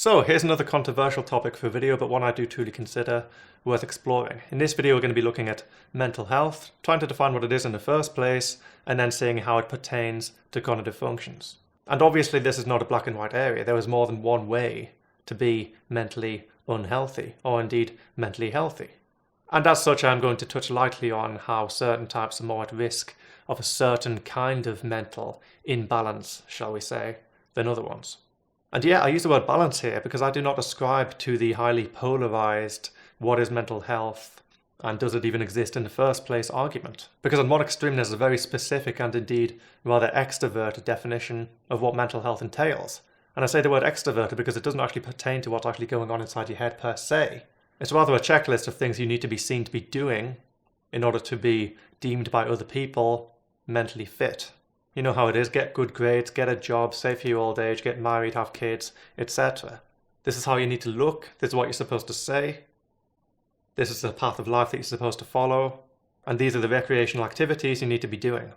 So here's another controversial topic for a video, but one I do truly consider worth exploring. In this video we're going to be looking at mental health, trying to define what it is in the first place, and then seeing how it pertains to cognitive functions. And obviously this is not a black and white area. There is more than one way to be mentally unhealthy, or indeed mentally healthy. And as such I'm going to touch lightly on how certain types are more at risk of a certain kind of mental imbalance, shall we say, than other ones. And yeah, I use the word balance here because I do not ascribe to the highly polarized what is mental health and does it even exist in the first place argument. Because on one extreme there's a very specific and indeed rather extroverted definition of what mental health entails. And I say the word extroverted because it doesn't actually pertain to what's actually going on inside your head per se. It's rather a checklist of things you need to be seen to be doing in order to be deemed by other people mentally fit. You know how it is, get good grades, get a job, save for your old age, get married, have kids, etc. This is how you need to look, this is what you're supposed to say, this is the path of life that you're supposed to follow, and these are the recreational activities you need to be doing.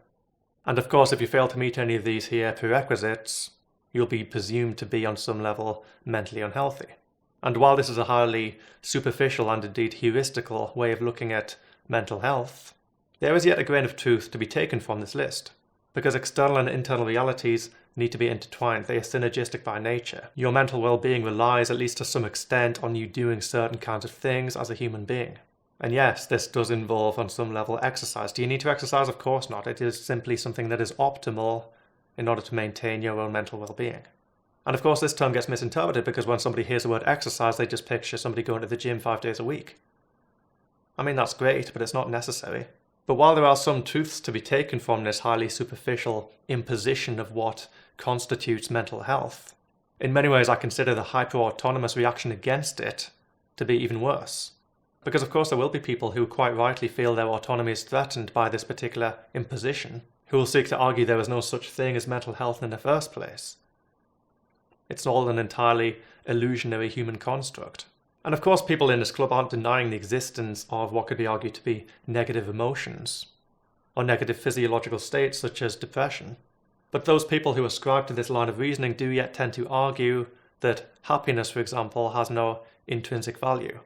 And of course, if you fail to meet any of these here prerequisites, you'll be presumed to be on some level mentally unhealthy. And while this is a highly superficial and indeed heuristical way of looking at mental health, there is yet a grain of truth to be taken from this list. Because external and internal realities need to be intertwined, they are synergistic by nature. Your mental well-being relies, at least to some extent, on you doing certain kinds of things as a human being. And yes, this does involve on some level exercise. Do you need to exercise? Of course not. It is simply something that is optimal in order to maintain your own mental well-being. And of course this term gets misinterpreted because when somebody hears the word exercise, they just picture somebody going to the gym 5 days a week. I mean, that's great, but it's not necessary. But while there are some truths to be taken from this highly superficial imposition of what constitutes mental health, in many ways I consider the hyper-autonomous reaction against it to be even worse. Because of course there will be people who quite rightly feel their autonomy is threatened by this particular imposition, who will seek to argue there is no such thing as mental health in the first place. It's all an entirely illusionary human construct. And of course people in this club aren't denying the existence of what could be argued to be negative emotions, or negative physiological states such as depression. But those people who ascribe to this line of reasoning do yet tend to argue that happiness, for example, has no intrinsic value,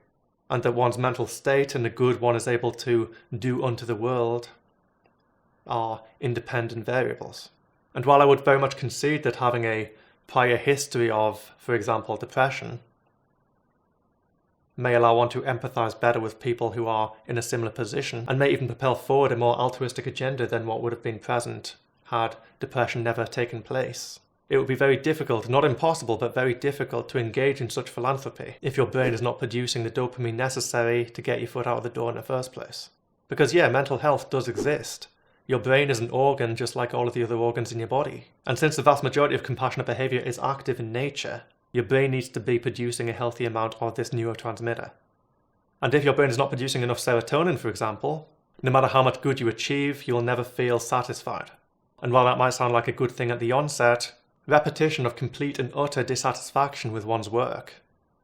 and that one's mental state and the good one is able to do unto the world are independent variables. And while I would very much concede that having a prior history of, for example, depression may allow one to empathize better with people who are in a similar position, and may even propel forward a more altruistic agenda than what would have been present had depression never taken place. It would be very difficult, not impossible, but very difficult to engage in such philanthropy if your brain is not producing the dopamine necessary to get your foot out of the door in the first place. Because yeah, mental health does exist. Your brain is an organ just like all of the other organs in your body. And since the vast majority of compassionate behavior is active in nature, your brain needs to be producing a healthy amount of this neurotransmitter. And if your brain is not producing enough serotonin, for example, no matter how much good you achieve, you will never feel satisfied. And while that might sound like a good thing at the onset, repetition of complete and utter dissatisfaction with one's work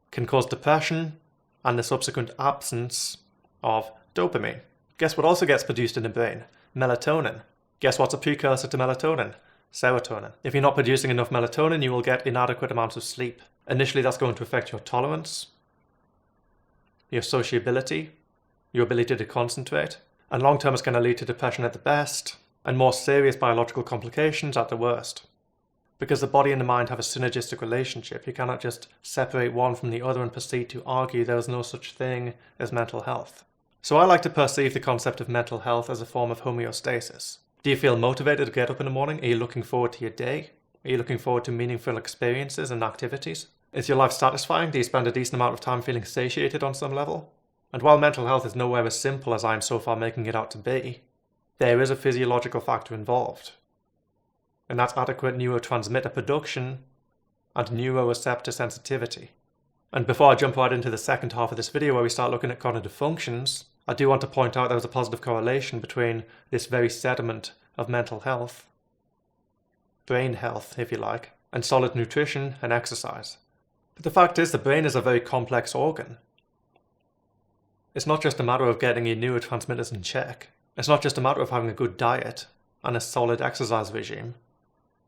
can cause depression and the subsequent absence of dopamine. Guess what also gets produced in the brain? Melatonin. Guess what's a precursor to melatonin? Serotonin. If you're not producing enough melatonin, you will get inadequate amounts of sleep. Initially that's going to affect your tolerance, your sociability, your ability to concentrate, and long term it's going to lead to depression at the best, and more serious biological complications at the worst. Because the body and the mind have a synergistic relationship, you cannot just separate one from the other and proceed to argue there is no such thing as mental health. So I like to perceive the concept of mental health as a form of homeostasis. Do you feel motivated to get up in the morning? Are you looking forward to your day? Are you looking forward to meaningful experiences and activities? Is your life satisfying? Do you spend a decent amount of time feeling satiated on some level? And while mental health is nowhere as simple as I am so far making it out to be, there is a physiological factor involved. And that's adequate neurotransmitter production and neuroreceptor sensitivity. And before I jump right into the second half of this video where we start looking at cognitive functions, I do want to point out there was a positive correlation between this very sediment of mental health, brain health if you like, and solid nutrition and exercise. But the fact is the brain is a very complex organ. It's not just a matter of getting your neurotransmitters in check. It's not just a matter of having a good diet and a solid exercise regime.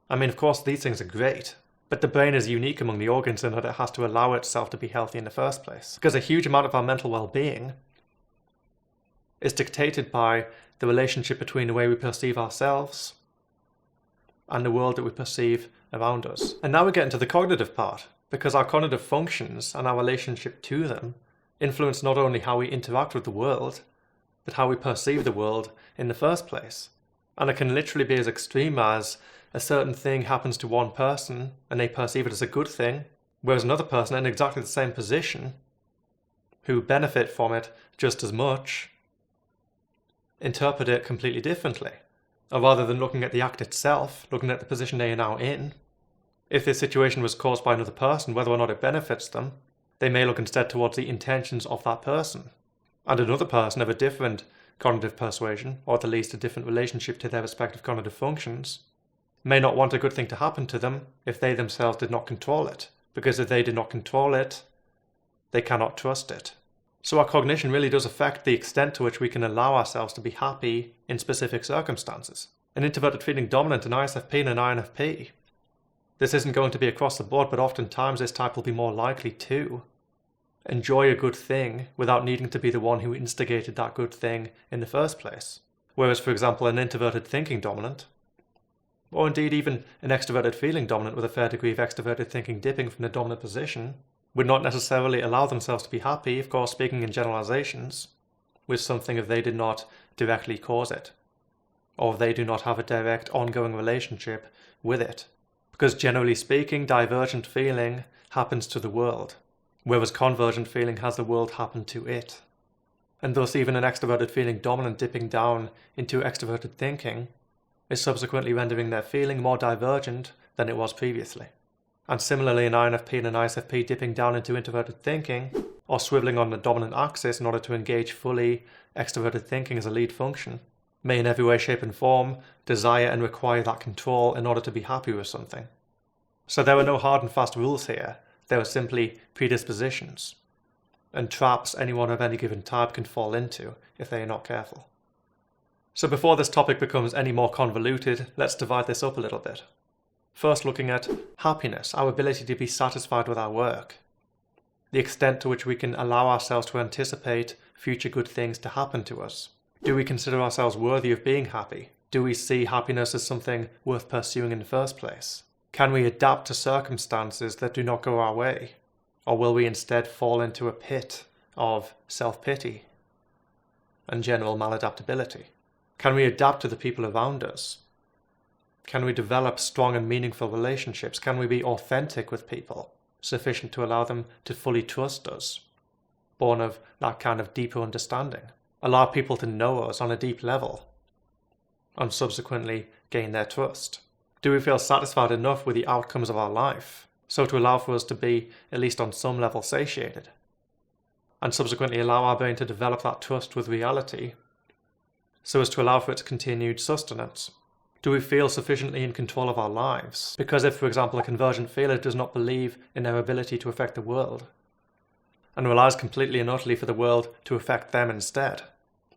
I mean, of course these things are great, But the brain is unique among the organs in that it has to allow itself to be healthy in the first place, because a huge amount of our mental well-being is dictated by the relationship between the way we perceive ourselves and the world that we perceive around us. And now we get into the cognitive part, because our cognitive functions and our relationship to them influence not only how we interact with the world, but how we perceive the world in the first place. And it can literally be as extreme as a certain thing happens to one person and they perceive it as a good thing, whereas another person in exactly the same position, who benefit from it just as much, interpret it completely differently. Or rather than looking at the act itself, looking at the position they are now in, if this situation was caused by another person, whether or not it benefits them, they may look instead towards the intentions of that person. And another person of a different cognitive persuasion, or at the least a different relationship to their respective cognitive functions, may not want a good thing to happen to them if they themselves did not control it. Because if they did not control it, they cannot trust it. So our cognition really does affect the extent to which we can allow ourselves to be happy in specific circumstances. An introverted feeling dominant in ISFP and an INFP. This isn't going to be across the board, but oftentimes this type will be more likely to enjoy a good thing without needing to be the one who instigated that good thing in the first place. Whereas, for example, an introverted thinking dominant, or indeed even an extroverted feeling dominant with a fair degree of extroverted thinking dipping from the dominant position, would not necessarily allow themselves to be happy, of course speaking in generalizations, with something if they did not directly cause it, or if they do not have a direct ongoing relationship with it. Because generally speaking, divergent feeling happens to the world, whereas convergent feeling has the world happen to it. And thus even an extroverted feeling dominant dipping down into extroverted thinking is subsequently rendering their feeling more divergent than it was previously. And similarly, an INFP and an ISFP dipping down into introverted thinking, or swiveling on the dominant axis in order to engage fully extroverted thinking as a lead function, may in every way, shape and form desire and require that control in order to be happy with something. So there are no hard and fast rules here, there are simply predispositions, and traps anyone of any given type can fall into if they are not careful. So before this topic becomes any more convoluted, let's divide this up a little bit. First, looking at happiness, our ability to be satisfied with our work, the extent to which we can allow ourselves to anticipate future good things to happen to us. Do we consider ourselves worthy of being happy? Do we see happiness as something worth pursuing in the first place? Can we adapt to circumstances that do not go our way? Or will we instead fall into a pit of self-pity and general maladaptability? Can we adapt to the people around us? Can we develop strong and meaningful relationships? Can we be authentic with people, sufficient to allow them to fully trust us, born of that kind of deeper understanding? Allow people to know us on a deep level, and subsequently gain their trust? Do we feel satisfied enough with the outcomes of our life, so to allow for us to be, at least on some level, satiated, and subsequently allow our brain to develop that trust with reality, so as to allow for its continued sustenance? Do we feel sufficiently in control of our lives? Because if, for example, a convergent feeler does not believe in their ability to affect the world, and relies completely and utterly for the world to affect them instead,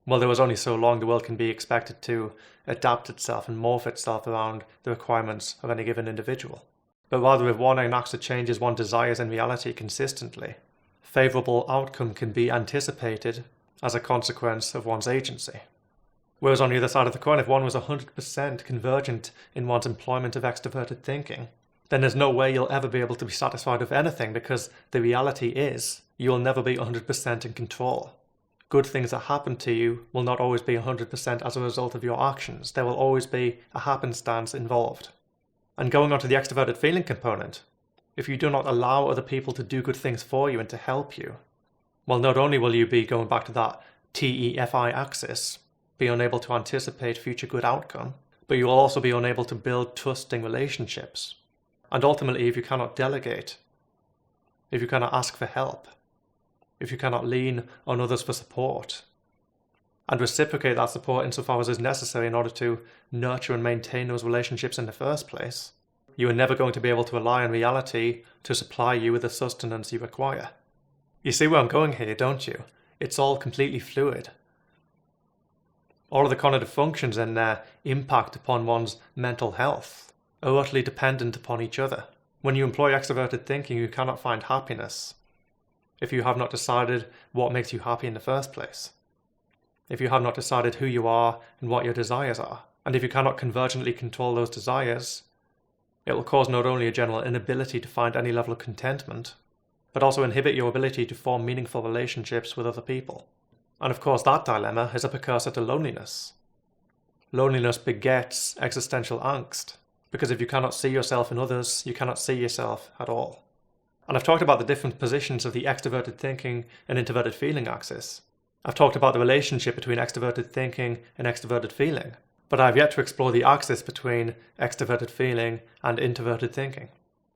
well, there was only so long the world can be expected to adapt itself and morph itself around the requirements of any given individual. But rather, if one enacts the changes one desires in reality consistently, favourable outcome can be anticipated as a consequence of one's agency. Whereas on the other side of the coin, if one was 100% convergent in one's employment of extroverted thinking, then there's no way you'll ever be able to be satisfied with anything, because the reality is you'll never be 100% in control. Good things that happen to you will not always be 100% as a result of your actions. There will always be a happenstance involved. And going on to the extroverted feeling component, if you do not allow other people to do good things for you and to help you, well, not only will you be going back to that TEFI axis, be unable to anticipate future good outcome, but you will also be unable to build trusting relationships. And ultimately, if you cannot delegate, if you cannot ask for help, if you cannot lean on others for support, and reciprocate that support insofar as is necessary in order to nurture and maintain those relationships in the first place, you are never going to be able to rely on reality to supply you with the sustenance you require. You see where I'm going here, don't you? It's all completely fluid. All of the cognitive functions and their impact upon one's mental health are utterly dependent upon each other. When you employ extroverted thinking, you cannot find happiness if you have not decided what makes you happy in the first place, if you have not decided who you are and what your desires are, and if you cannot convergently control those desires, it will cause not only a general inability to find any level of contentment, but also inhibit your ability to form meaningful relationships with other people. And of course, that dilemma is a precursor to loneliness. Loneliness begets existential angst, because if you cannot see yourself in others, you cannot see yourself at all. And I've talked about the different positions of the extroverted thinking and introverted feeling axis. I've talked about the relationship between extroverted thinking and extroverted feeling, but I've yet to explore the axis between extroverted feeling and introverted thinking.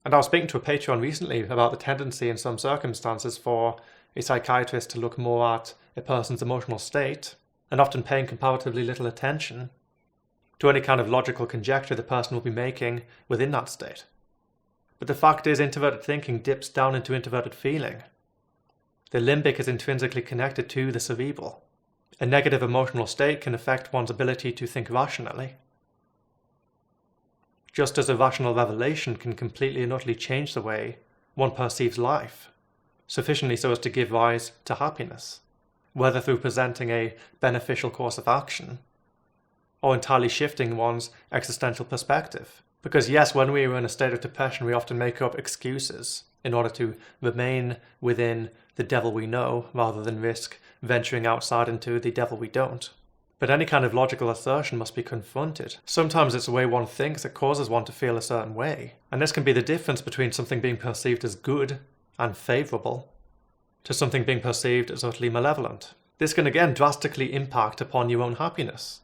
And I was speaking to a Patreon recently about the tendency in some circumstances for a psychiatrist to look more at a person's emotional state, and often paying comparatively little attention to any kind of logical conjecture the person will be making within that state. But the fact is, introverted thinking dips down into introverted feeling. The limbic is intrinsically connected to the cerebral. A negative emotional state can affect one's ability to think rationally, just as a rational revelation can completely and utterly change the way one perceives life, sufficiently so as to give rise to happiness, whether through presenting a beneficial course of action or entirely shifting one's existential perspective. Because yes, when we are in a state of depression, we often make up excuses in order to remain within the devil we know, rather than risk venturing outside into the devil we don't. But any kind of logical assertion must be confronted. Sometimes it's the way one thinks that causes one to feel a certain way. And this can be the difference between something being perceived as good and favourable to something being perceived as utterly malevolent. This can again drastically impact upon your own happiness.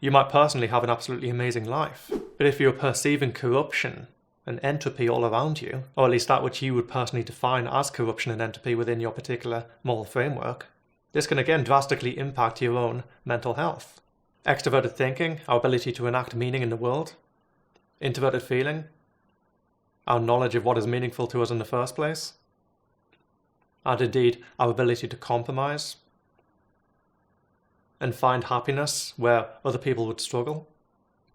You might personally have an absolutely amazing life, but if you're perceiving corruption and entropy all around you, or at least that which you would personally define as corruption and entropy within your particular moral framework, this can again drastically impact your own mental health. Extroverted thinking, our ability to enact meaning in the world. Introverted feeling, our knowledge of what is meaningful to us in the first place. And indeed, our ability to compromise and find happiness where other people would struggle.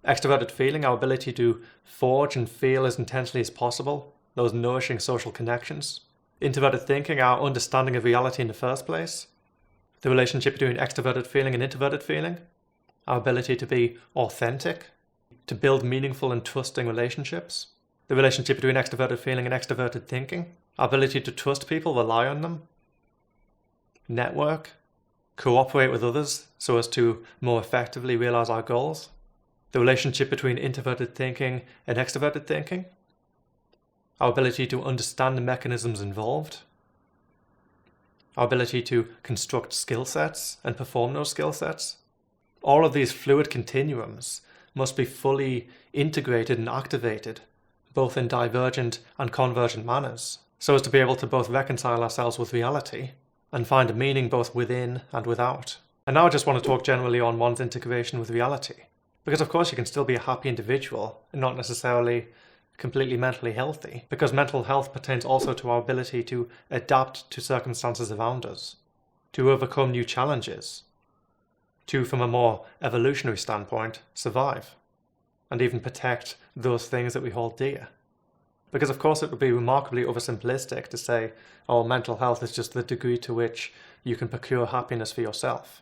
Extroverted feeling, our ability to forge and feel as intensely as possible those nourishing social connections. Introverted thinking, our understanding of reality in the first place. The relationship between extroverted feeling and introverted feeling. Our ability to be authentic, to build meaningful and trusting relationships. The relationship between extroverted feeling and extroverted thinking. Our ability to trust people, rely on them. Network. Cooperate with others so as to more effectively realize our goals. The relationship between introverted thinking and extroverted thinking. Our ability to understand the mechanisms involved. Our ability to construct skill sets and perform those skill sets. All of these fluid continuums must be fully integrated and activated, both in divergent and convergent manners, so as to be able to both reconcile ourselves with reality and find a meaning both within and without. And now I just want to talk generally on one's integration with reality. Because of course you can still be a happy individual and not necessarily completely mentally healthy, because mental health pertains also to our ability to adapt to circumstances around us, to overcome new challenges, to, from a more evolutionary standpoint, survive, and even protect those things that we hold dear. Because of course it would be remarkably oversimplistic to say, oh, mental health is just the degree to which you can procure happiness for yourself,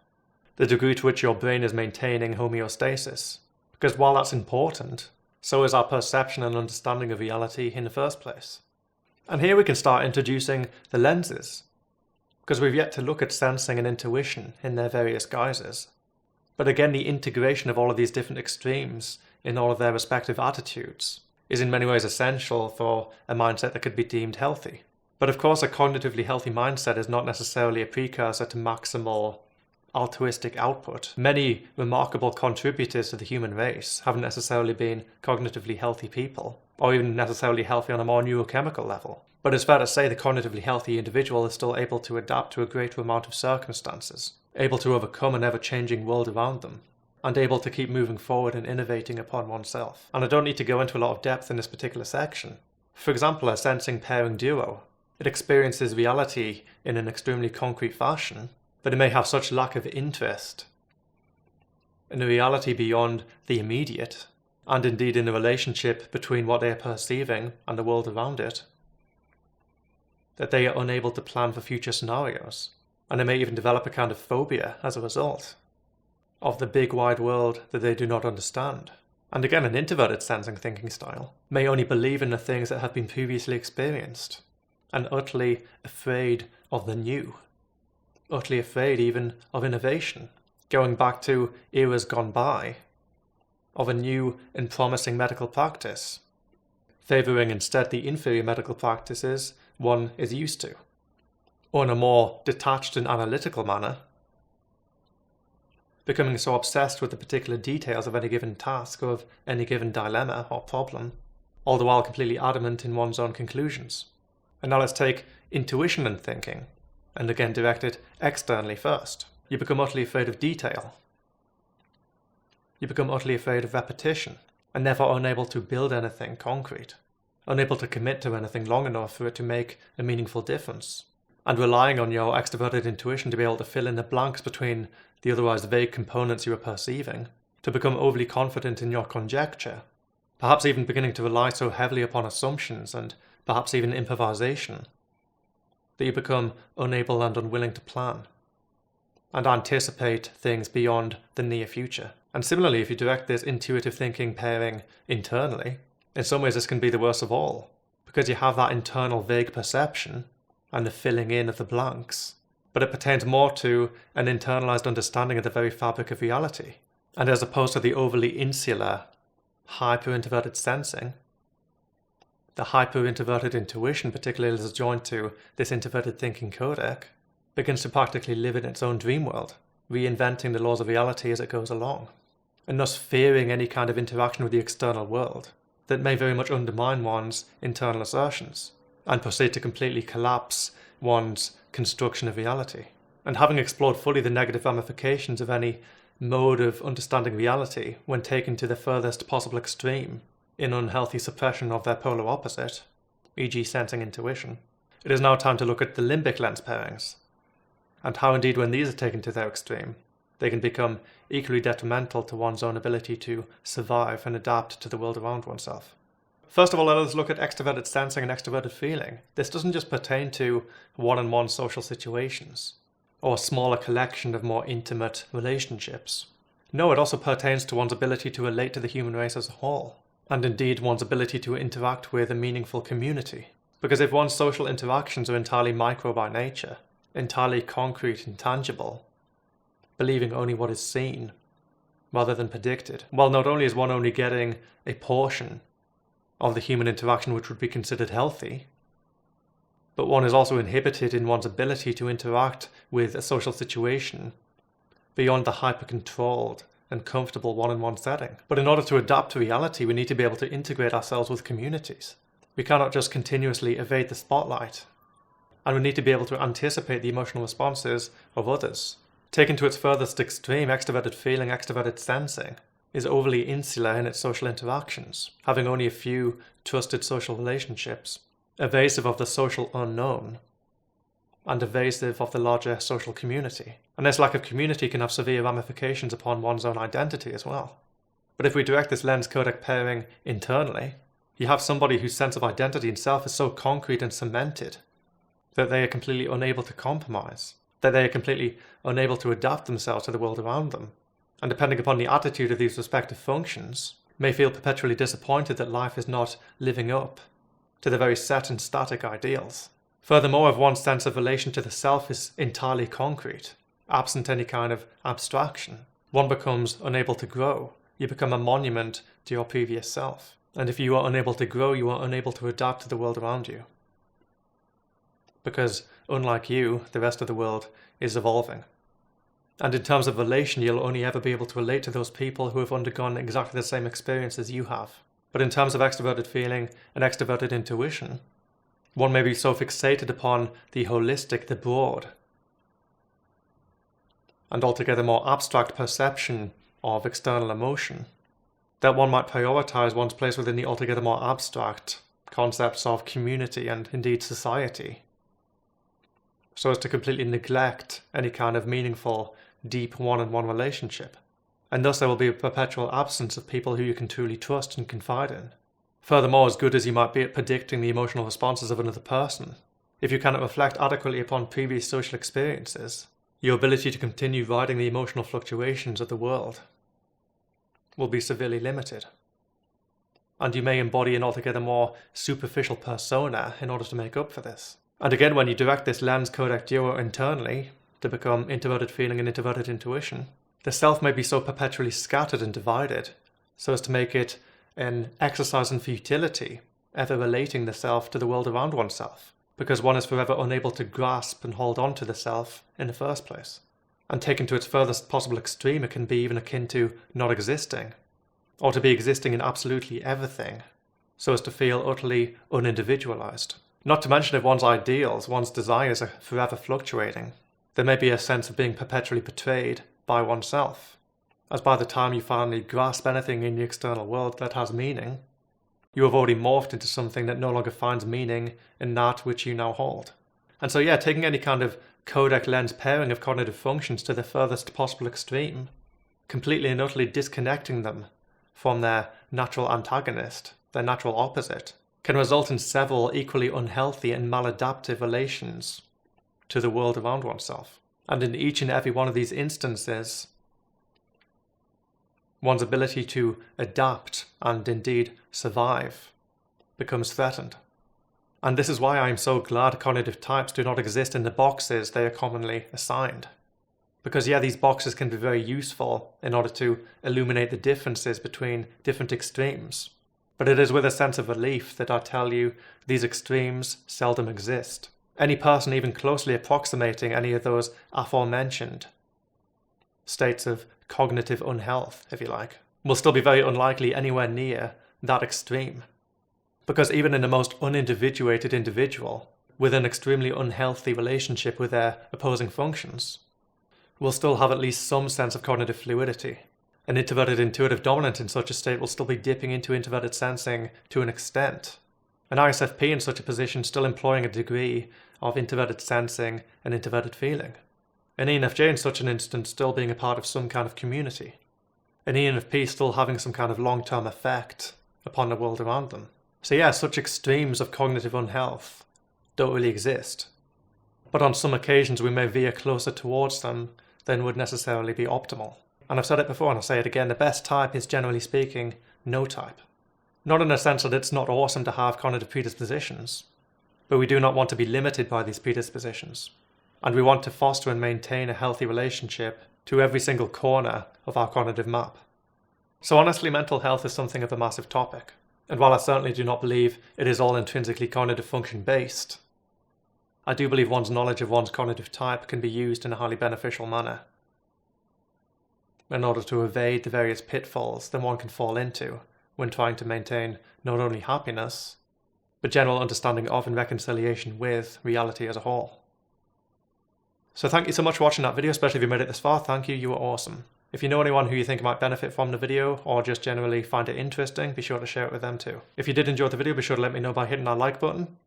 the degree to which your brain is maintaining homeostasis. Because while that's important, so is our perception and understanding of reality in the first place. And here we can start introducing the lenses, because we've yet to look at sensing and intuition in their various guises. But again, the integration of all of these different extremes in all of their respective attitudes is in many ways essential for a mindset that could be deemed healthy. But of course, a cognitively healthy mindset is not necessarily a precursor to maximal altruistic output. Many remarkable contributors to the human race haven't necessarily been cognitively healthy people, or even necessarily healthy on a more neurochemical level. But it's fair to say the cognitively healthy individual is still able to adapt to a greater amount of circumstances, able to overcome an ever-changing world around them, and able to keep moving forward and innovating upon oneself. And I don't need to go into a lot of depth in this particular section. For example, a sensing pairing duo. It experiences reality in an extremely concrete fashion, but it may have such lack of interest in a reality beyond the immediate and indeed in the relationship between what they are perceiving and the world around it, that they are unable to plan for future scenarios, and they may even develop a kind of phobia as a result of the big wide world that they do not understand. And again, an introverted sensing thinking style may only believe in the things that have been previously experienced, and utterly afraid of the new, utterly afraid even of innovation, going back to eras gone by, of a new and promising medical practice, favouring instead the inferior medical practices one is used to, or in a more detached and analytical manner, becoming so obsessed with the particular details of any given task or of any given dilemma or problem, all the while completely adamant in one's own conclusions. And now let's take intuition and thinking, and again direct it externally first. You become utterly afraid of detail. You become utterly afraid of repetition, and therefore unable to build anything concrete, unable to commit to anything long enough for it to make a meaningful difference, and relying on your extroverted intuition to be able to fill in the blanks between the otherwise vague components you are perceiving, to become overly confident in your conjecture, perhaps even beginning to rely so heavily upon assumptions and perhaps even improvisation, that you become unable and unwilling to plan and anticipate things beyond the near future. And similarly, if you direct this intuitive thinking pairing internally, in some ways this can be the worst of all, because you have that internal vague perception and the filling in of the blanks, but it pertains more to an internalized understanding of the very fabric of reality. And as opposed to the overly insular, hyper-introverted sensing, the hyper-introverted intuition, particularly as joined to this introverted thinking codec, begins to practically live in its own dream world, reinventing the laws of reality as it goes along, and thus fearing any kind of interaction with the external world that may very much undermine one's internal assertions, and proceed to completely collapse one's construction of reality. And having explored fully the negative ramifications of any mode of understanding reality when taken to the furthest possible extreme in unhealthy suppression of their polar opposite, e.g. sensing intuition, it is now time to look at the limbic lens pairings, and how indeed when these are taken to their extreme, they can become equally detrimental to one's own ability to survive and adapt to the world around oneself. First of all, let us look at extroverted sensing and extroverted feeling. This doesn't just pertain to one-on-one social situations, or a smaller collection of more intimate relationships. No, it also pertains to one's ability to relate to the human race as a whole, and indeed one's ability to interact with a meaningful community. Because if one's social interactions are entirely micro by nature, entirely concrete and tangible, believing only what is seen, rather than predicted, well, not only is one only getting a portion of the human interaction which would be considered healthy, but one is also inhibited in one's ability to interact with a social situation beyond the hyper-controlled and comfortable one-on-one setting. But in order to adapt to reality, we need to be able to integrate ourselves with communities. We cannot just continuously evade the spotlight, and we need to be able to anticipate the emotional responses of others. Taken to its furthest extreme, extroverted feeling, extroverted sensing is overly insular in its social interactions, having only a few trusted social relationships, evasive of the social unknown, and evasive of the larger social community. And this lack of community can have severe ramifications upon one's own identity as well. But if we direct this lens codec pairing internally, you have somebody whose sense of identity and self is so concrete and cemented that they are completely unable to compromise, that they are completely unable to adapt themselves to the world around them, and depending upon the attitude of these respective functions, may feel perpetually disappointed that life is not living up to the very set and static ideals. Furthermore, if one's sense of relation to the self is entirely concrete, absent any kind of abstraction, one becomes unable to grow. You become a monument to your previous self. And if you are unable to grow, you are unable to adapt to the world around you. Because, unlike you, the rest of the world is evolving. And in terms of relation, you'll only ever be able to relate to those people who have undergone exactly the same experience as you have. But in terms of extroverted feeling and extroverted intuition, one may be so fixated upon the holistic, the broad, and altogether more abstract perception of external emotion, that one might prioritize one's place within the altogether more abstract concepts of community and indeed society, so as to completely neglect any kind of meaningful, deep one-on-one relationship, and thus there will be a perpetual absence of people who you can truly trust and confide in. Furthermore, as good as you might be at predicting the emotional responses of another person, if you cannot reflect adequately upon previous social experiences, your ability to continue riding the emotional fluctuations of the world will be severely limited. And you may embody an altogether more superficial persona in order to make up for this. And again, when you direct this lens codec duo internally to become introverted feeling and introverted intuition, the self may be so perpetually scattered and divided so as to make it an exercise in futility, ever relating the self to the world around oneself, because one is forever unable to grasp and hold on to the self in the first place. And taken to its furthest possible extreme, it can be even akin to not existing, or to be existing in absolutely everything, so as to feel utterly unindividualized. Not to mention if one's ideals, one's desires are forever fluctuating, there may be a sense of being perpetually betrayed by oneself, as by the time you finally grasp anything in the external world that has meaning, you have already morphed into something that no longer finds meaning in that which you now hold. And so yeah, taking any kind of codec lens pairing of cognitive functions to the furthest possible extreme, completely and utterly disconnecting them from their natural antagonist, their natural opposite, can result in several equally unhealthy and maladaptive relations to the world around oneself. And in each and every one of these instances, one's ability to adapt and indeed survive becomes threatened. And this is why I am so glad cognitive types do not exist in the boxes they are commonly assigned. Because yeah, these boxes can be very useful in order to illuminate the differences between different extremes. But it is with a sense of relief that I tell you these extremes seldom exist. Any person even closely approximating any of those aforementioned states of cognitive unhealth, if you like, will still be very unlikely anywhere near that extreme. Because even in the most unindividuated individual, with an extremely unhealthy relationship with their opposing functions, will still have at least some sense of cognitive fluidity. An introverted intuitive dominant in such a state will still be dipping into introverted sensing to an extent. An ISFP in such a position still employing a degree of introverted sensing and introverted feeling. An ENFJ in such an instance still being a part of some kind of community. An ENFP still having some kind of long-term effect upon the world around them. So yeah, such extremes of cognitive unhealth don't really exist. But on some occasions we may veer closer towards them than would necessarily be optimal. And I've said it before and I'll say it again, the best type is generally speaking no type. Not in the sense that it's not awesome to have cognitive predispositions, but we do not want to be limited by these predispositions. And we want to foster and maintain a healthy relationship to every single corner of our cognitive map. So honestly, mental health is something of a massive topic. And while I certainly do not believe it is all intrinsically cognitive function based, I do believe one's knowledge of one's cognitive type can be used in a highly beneficial manner in order to evade the various pitfalls that one can fall into when trying to maintain not only happiness, but general understanding of and reconciliation with reality as a whole. So thank you so much for watching that video, especially if you made it this far. Thank you, you were awesome. If you know anyone who you think might benefit from the video, or just generally find it interesting, be sure to share it with them too. If you did enjoy the video, be sure to let me know by hitting that like button.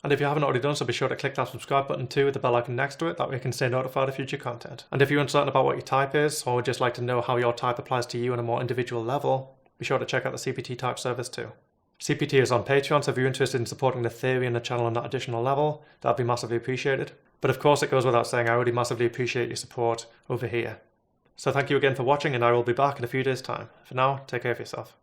And if you haven't already done so, be sure to click that subscribe button too with the bell icon next to it, that way you can stay notified of future content. And if you're uncertain about what your type is, or would just like to know how your type applies to you on a more individual level, be sure to check out the CPT type service too. CPT is on Patreon, so if you're interested in supporting the theory and the channel on that additional level, that'd be massively appreciated. But of course it goes without saying, I already massively appreciate your support over here. So thank you again for watching, and I will be back in a few days' time. For now, take care of yourself.